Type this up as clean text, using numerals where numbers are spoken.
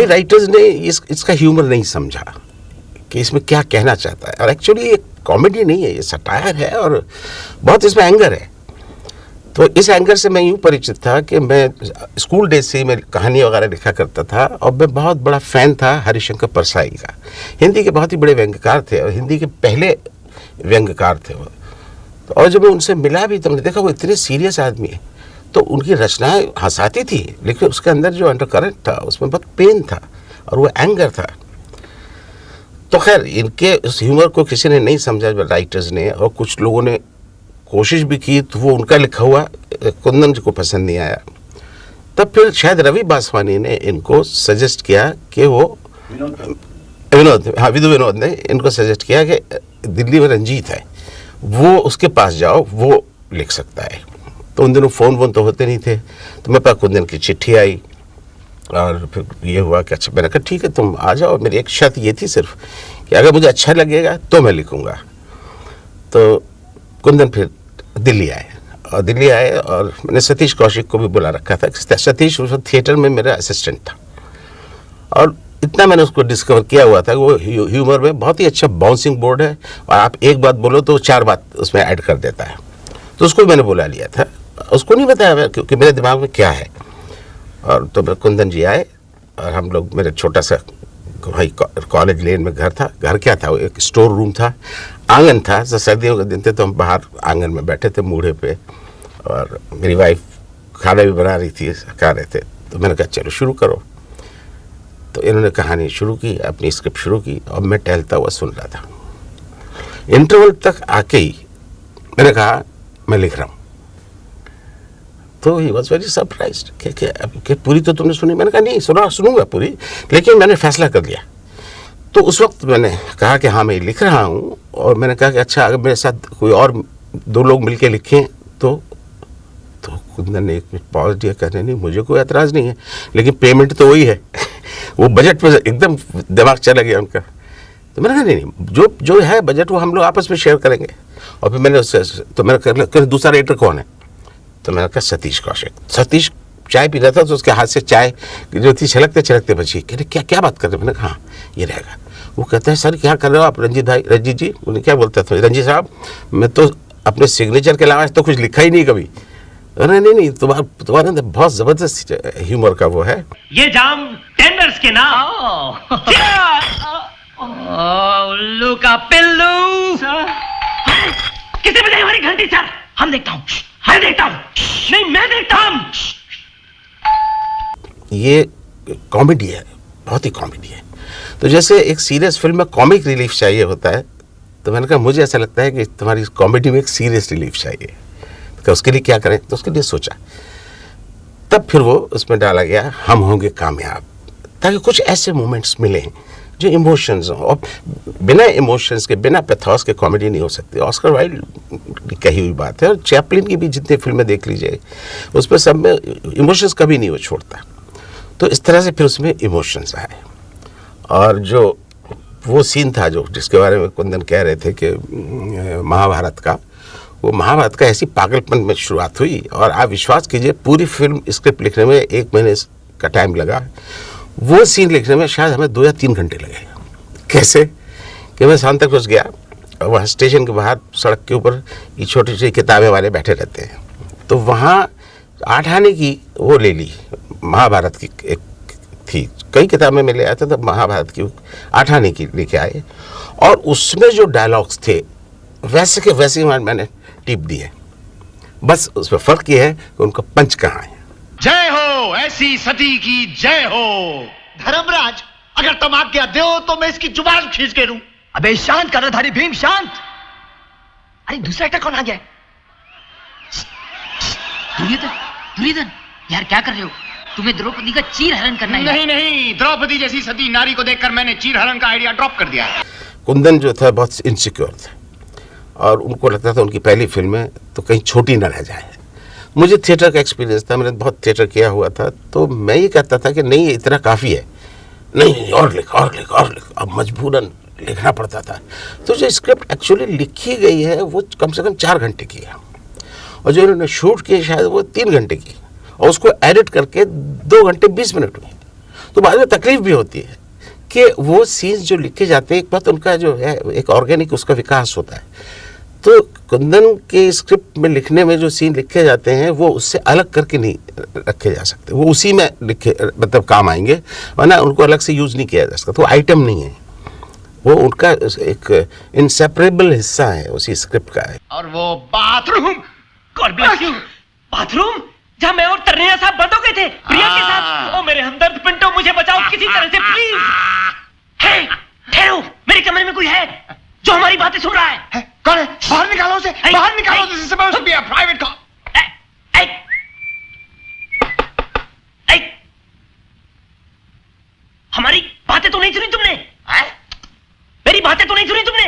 कई राइटर्स ने इसका ह्यूमर नहीं समझा कि इसमें क्या कहना चाहता है, और एक्चुअली ये कॉमेडी नहीं है, ये सटायर है और बहुत इसमें एंगर है। तो इस एंगर से मैं यूँ परिचित था कि मैं स्कूल डेज से ही मैं कहानी वगैरह लिखा करता था, और मैं बहुत बड़ा फ़ैन था हरिशंकर परसाई का। हिंदी के बहुत ही बड़े व्यंग्यकार थे और हिंदी के पहले व्यंग्यकार थे वो। तो और जब मैं उनसे मिला भी तो मैंने देखा वो इतने सीरियस आदमी है, तो उनकी रचनाएं हंसाती थी, लेकिन उसके अंदर जो अंडर करंट था उसमें बहुत पेन था और वो एंगर था। तो खैर इनके उस ह्यूमर को किसी ने नहीं समझा राइटर्स ने, और कुछ लोगों ने कोशिश भी की, तो वो उनका लिखा हुआ कुंदन जी को पसंद नहीं आया। तब फिर शायद रवि बासवानी ने इनको सजेस्ट किया कि वो विधु विनोद ने इनको सजेस्ट किया कि दिल्ली में रंजीत है, वो उसके पास जाओ, वो लिख सकता है। तो उन दिनों फ़ोन वोन तो होते नहीं थे, तो मेरे पास कुंदन की चिट्ठी आई और फिर ये हुआ कि अच्छा, मैंने कहा ठीक है तुम आ जाओ। मेरी एक शर्त ये थी सिर्फ कि अगर मुझे अच्छा लगेगा तो मैं लिखूँगा। तो कुंदन फिर दिल्ली आए, और मैंने सतीश कौशिक को भी बुला रखा था। सतीश उस थिएटर में मेरा असिस्टेंट था, और इतना मैंने उसको डिस्कवर किया हुआ था कि वो ह्यूमर में बहुत ही अच्छा बाउंसिंग बोर्ड है, और आप एक बात बोलो तो 4 बात उसमें ऐड कर देता है। तो उसको मैंने बुला लिया था, उसको नहीं बताया क्योंकि मेरे दिमाग में क्या है। और तो कुंदन जी आए, और हम लोग, मेरे छोटा सा भाई कॉलेज लेन में घर था। घर क्या था, वो एक स्टोर रूम था, आंगन था। तो सर्दियों के दिन थे तो हम बाहर आंगन में बैठे थे मूढ़े पे, और मेरी वाइफ खाना भी बना रही थी, खा रहे थे। तो मैंने कहा चलो शुरू करो। तो इन्होंने कहानी शुरू की, अपनी स्क्रिप्ट शुरू की, और मैं टहलता हुआ सुन रहा था। इंटरवल तक आके ही मैंने कहा मैं लिख रहा हूँ। तो ही वॉज वेरी सरप्राइज्ड कि पूरी तो तुमने सुनी। मैंने कहा नहीं सुनूंगा पूरी, लेकिन मैंने फैसला कर लिया। तो उस वक्त मैंने कहा कि हाँ मैं लिख रहा हूँ, और मैंने कहा कि अच्छा अगर मेरे साथ कोई और 2 लोग मिलके लिखें तो कुंदन ने एक मिनट पॉज दिया, कहने नहीं मुझे कोई एतराज़ नहीं है, लेकिन पेमेंट तो वही है। वो बजट पे एकदम दिमाग चला गया उनका। तो मैंने कहा नहीं जो है बजट वो हम लोग आपस में शेयर करेंगे। और फिर मैंने उससे, तो मैंने कहा दूसरा राइटर कौन है, तो मैंने कहा सतीश कौशिक। सतीश चाय पी रहा था, तो उसके हाथ से चाय जो थी छलकते छलकते बची। कह रहे क्या बात कर रहे। मैंने कहा हाँ ये रहेगा। वो कहता है सर क्या कर रहे हो आप रंजीत जी। उन्हें क्या बोलता था, रंजीत साहब मैं तो अपने सिग्नेचर के अलावा तो कुछ लिखा ही नहीं कभी। नहीं तुम्हारे अंदर बहुत ज़बरदस्त ह्यूमर का वो है। ये जाम टेंडर्स के नाम। उल्लू का पिल्लू। किसे बजाई हमारी घंटी सर? हम देखता हूँ। नहीं मैं देखता हूँ। ये कॉमेडी है, बहुत ही कॉमेडी है। तो जैसे एक सीरियस फिल्म में कॉमिक रिलीफ चाहिए होता है, तो मैंने कहा मुझे ऐसा लगता है कि तुम्हारी कॉमेडी में एक सीरियस रिलीफ चाहिए, तो उसके लिए क्या करें। तो उसके लिए सोचा, तब फिर वो उसमें डाला गया हम होंगे कामयाब, ताकि कुछ ऐसे मोमेंट्स मिले जो इमोशंस हों। और बिना इमोशंस के, बिना पैथोस के कॉमेडी नहीं हो सकती। ऑस्कर वाइल्ड की कही हुई बात है, और चैपलिन की भी जितनी फिल्में देख लीजिए उस पर सब में इमोशंस कभी नहीं वो छोड़ता। तो इस तरह से फिर उसमें इमोशंस आए। और जो वो सीन था जो जिसके बारे में कुंदन कह रहे थे कि महाभारत का, वो महाभारत का ऐसी पागलपन में शुरुआत हुई, और आप विश्वास कीजिए पूरी फिल्म स्क्रिप्ट लिखने में 1 महीने का टाइम लगा। वो सीन लिखने में शायद हमें 2 या 3 घंटे लगे। कैसे कि मैं सांता क्रूज गया, और वहाँ स्टेशन के बाहर सड़क के ऊपर ये छोटी छोटी किताबें वाले बैठे रहते हैं, तो वहाँ 8 आने की वो ले ली, महाभारत की एक थी, कई किताबें में ले आए थे, तब महाभारत की 8 आने की लेके आए, और उसमें जो डायलॉग्स थे वैसे के वैसे मैंने टिप दिए। बस उसमें फ़र्क ये है कि उनका पंच कहाँ है। जय हो ऐसी सती की जय हो। धर्मराज अगर तुम आज्ञा दो तो मैं इसकी जुबान खींच के लूं। अबे शांत कर्णधारी भीम शांत। अरे दूसरा एक्टर कौन आ गया? दुर्योधन यार क्या कर रहे हो? तुम्हें द्रौपदी का चीर हरण करना है। नहीं द्रौपदी जैसी सती नारी को देखकर मैंने चीर हरण का आइडिया ड्रॉप कर दिया। कुंदन जो था बहुत इनसिक्योर था, और उनको लगता था उनकी पहली फिल्म है तो कहीं छोटी न रह जाए। मुझे थिएटर का एक्सपीरियंस था, मैंने बहुत थिएटर किया हुआ था, तो मैं ये कहता था कि नहीं इतना काफ़ी है, नहीं और लिख। अब मजबूरन लिखना पड़ता था। तो जो स्क्रिप्ट एक्चुअली लिखी गई है वो कम से कम 4 घंटे की है, और जो इन्होंने शूट की शायद वो 3 घंटे की, और उसको एडिट करके 2 घंटे 20 मिनट में। तो बाद में तकलीफ भी होती है कि वो सीन्स जो लिखे जाते हैं, एक बात उनका जो है एक ऑर्गेनिक उसका विकास होता है। तो कुंदन के स्क्रिप्ट में लिखने में जो सीन लिखे जाते हैं वो उससे अलग करके नहीं रखे जा सकते, वो उसी में लिखे मतलब काम आएंगे, वरना उनको अलग से यूज नहीं किया जा सकता। तो आइटम नहीं है, वो उनका एक इनसेपरेबल हिस्सा है, उसी स्क्रिप्ट का है। और वो bathroom, God bless you. Bathroom जहां मैं और तरनिया साहब बंद हो गए थे प्रिया के साथ। ओ मेरे हमदर्द पिंटो, मुझे बचाओ किसी तरह से प्लीज। हे, ठहरो, मेरे कमरे में कोई है जो हमारी बातें सुन रहा है। कौन है? बाहर निकालो उसे, बाहर निकालो। This is supposed to be a private call. हमारी बातें तो नहीं सुनी तुमने? मेरी बातें तो नहीं सुनी तुमने?